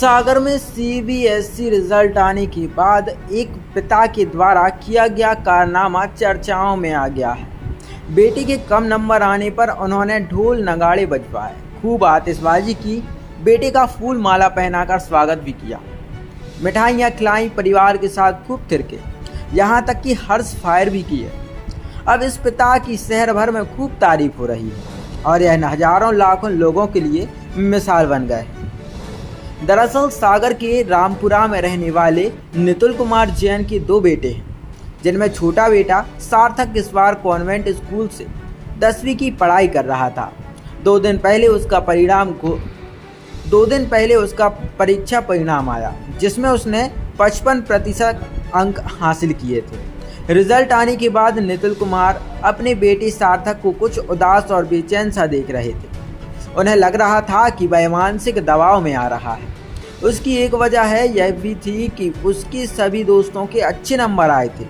सागर में CBSE result आने के बाद एक पिता के द्वारा किया गया कारनामा चर्चाओं में आ गया है। बेटी के कम नंबर आने पर उन्होंने ढोल नगाड़े बजवाए, खूब आतिशबाजी की, बेटे का फूल माला पहनाकर स्वागत भी किया, मिठाइयाँ खिलाई, परिवार के साथ खूब थिरके, यहाँ तक कि हर्ष फायर भी किए। अब इस पिता की शहर भर में खूब तारीफ हो रही है और यह हजारों लाखों लोगों के लिए मिसाल बन गए। दरअसल सागर के रामपुरा में रहने वाले नितुल कुमार जैन के दो बेटे हैं, जिनमें छोटा बेटा सार्थक इस बार कॉन्वेंट स्कूल से 10वीं की पढ़ाई कर रहा था। 2 दिन पहले उसका परीक्षा परिणाम आया, जिसमें उसने 55% अंक हासिल किए थे। रिजल्ट आने के बाद नितुल कुमार अपने बेटे सार्थक को कुछ उदास और बेचैन सा देख रहे थे। उन्हें लग रहा था कि वह मानसिक दबाव में आ रहा है। उसकी एक वजह यह भी थी कि उसके सभी दोस्तों के अच्छे नंबर आए थे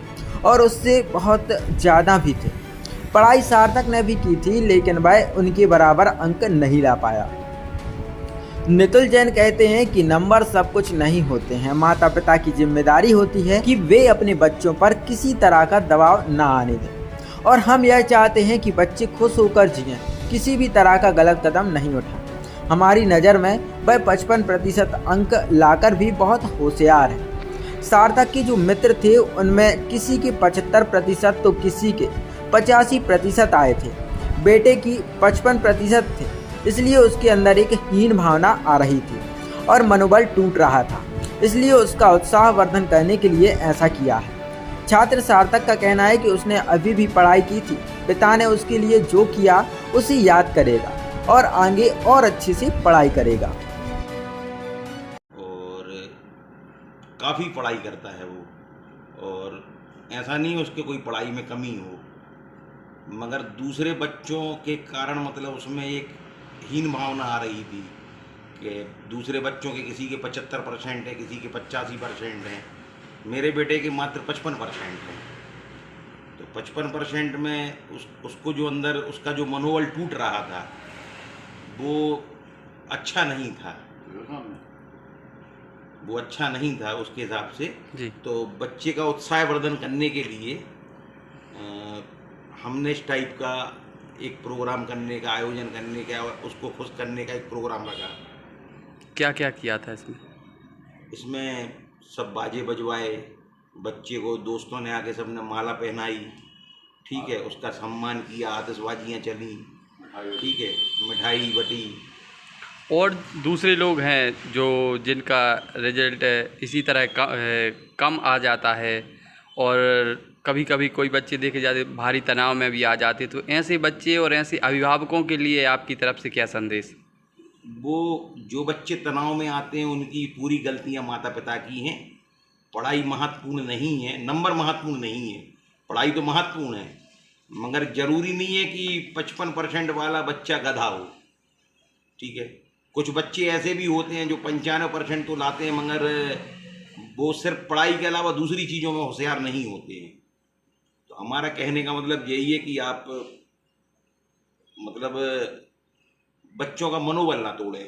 और उससे बहुत ज़्यादा भी थे। पढ़ाई सार्थक ने भी की थी, लेकिन वह उनके बराबर अंक नहीं ला पाया। नितुल जैन कहते हैं कि नंबर सब कुछ नहीं होते हैं। माता पिता की जिम्मेदारी होती है कि वे अपने बच्चों पर किसी तरह का दबाव न आने दें, और हम यह चाहते हैं कि बच्चे खुश होकर जिएं, किसी भी तरह का गलत कदम नहीं उठाएं। हमारी नज़र में वह 55% अंक लाकर भी बहुत होशियार है। सार्थक के जो मित्र थे उनमें किसी के 75% तो किसी के 85% आए थे। बेटे की 55% थे, इसलिए उसके अंदर एक हीन भावना आ रही थी और मनोबल टूट रहा था। इसलिए उसका उत्साह वर्धन करने के लिए ऐसा किया है। छात्र सार्थक का कहना है कि उसने अभी भी पढ़ाई की थी, पिता ने उसके लिए जो किया उसे याद करेगा और आगे और अच्छे से पढ़ाई करेगा। और काफ़ी पढ़ाई करता है वो, और ऐसा नहीं उसके कोई पढ़ाई में कमी हो, मगर दूसरे बच्चों के कारण मतलब उसमें एक हीन भावना आ रही थी कि दूसरे बच्चों के किसी के 75% है, किसी के 85% हैं, मेरे बेटे के मात्र 55% हैं। तो 55% में उसको जो अंदर उसका जो मनोबल टूट रहा था वो अच्छा नहीं था, उसके हिसाब से जी। तो बच्चे का उत्साह वर्धन करने के लिए हमने इस टाइप का एक प्रोग्राम करने का आयोजन करने का, उसको खुश करने का एक प्रोग्राम रखा। क्या क्या किया था इसमें सब बाजे बजवाए, बच्चे को दोस्तों ने आके सबने माला पहनाई, ठीक है, उसका सम्मान किया, आतिशबाजियाँ चली, ठीक है, मिठाई बटी। और दूसरे लोग हैं जो जिनका रिजल्ट इसी तरह कम आ जाता है, और कभी कभी कोई बच्चे देखे जाते भारी तनाव में भी आ जाते, तो ऐसे बच्चे और ऐसे अभिभावकों के लिए आपकी तरफ से क्या संदेश? वो जो बच्चे तनाव में आते हैं उनकी पूरी गलतियां माता पिता की हैं। पढ़ाई महत्वपूर्ण नहीं है, नंबर महत्वपूर्ण नहीं है, पढ़ाई तो महत्वपूर्ण है, मगर ज़रूरी नहीं है कि 55% वाला बच्चा गधा हो, ठीक है। कुछ बच्चे ऐसे भी होते हैं जो 95% तो लाते हैं, मगर वो सिर्फ पढ़ाई के अलावा दूसरी चीज़ों में होशियार नहीं होते हैं। तो हमारा कहने का मतलब यही है कि आप मतलब बच्चों का मनोबल ना तोड़ें।